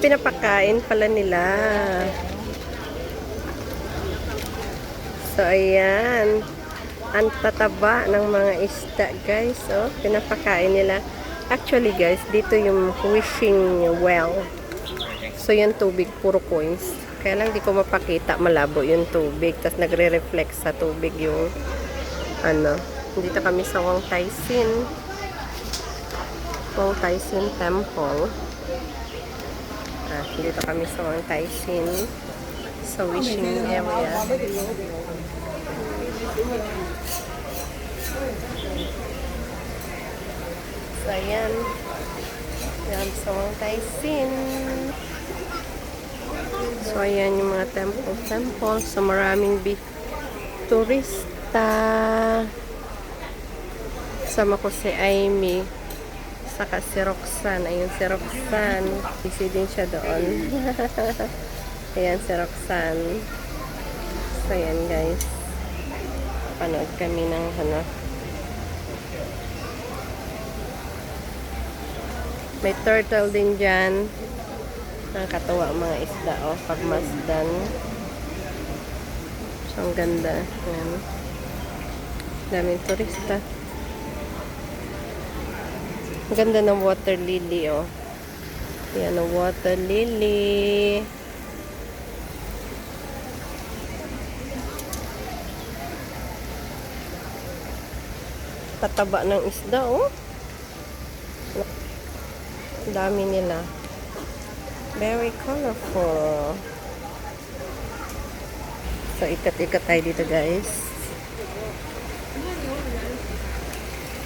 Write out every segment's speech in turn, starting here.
Pinapakain pala nila. So, ayan. Ang tataba ng mga isda, guys. Oh, pinapakain nila. Actually, guys, dito yung wishing well. So, yung tubig, puro coins. Kaya lang di ko mapakita, malabo yung tubig. Tapos, nagre-reflect sa tubig yung ano. Dito kami sa Wong Tai Sin. Wong Tai Sin Temple. Dito kami sa Wong Tai Sin. Sa wishing area. So, ayan. Yan sa Wong Tai Sin. So, ayan yung mga temple. So, maraming turista. Sama ko si Amy. Saka si Roxanne. Ayun si Roxanne. Busy din siya doon. Ayan si Roxanne. So, ayan guys. Panood kami ng may turtle din dyan. Nakakatawa ang mga isda, oh, pagmasdan. So, ang ganda. Ayan. Daming turista. Ang ganda ng water lily, oh. Ayan ang water lily. Tataba ng isda, oh. Ang dami nila. Very colorful. So, ikat-ikat tayo dito, guys.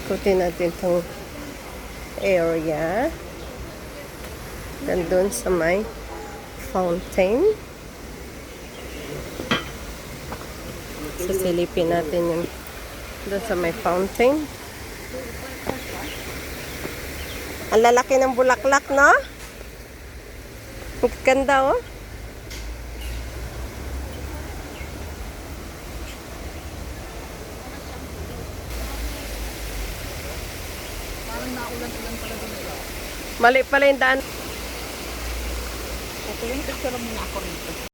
Ikutin natin itong area. Nandun sa may fountain. Sisilipin natin yung doon sa may fountain. Ang lalaki ng bulaklak, no? Ang ganda, oh. Parang naulan-ulan pala doon. Mali pala yung daan. Ito yung picture mo na ako rito.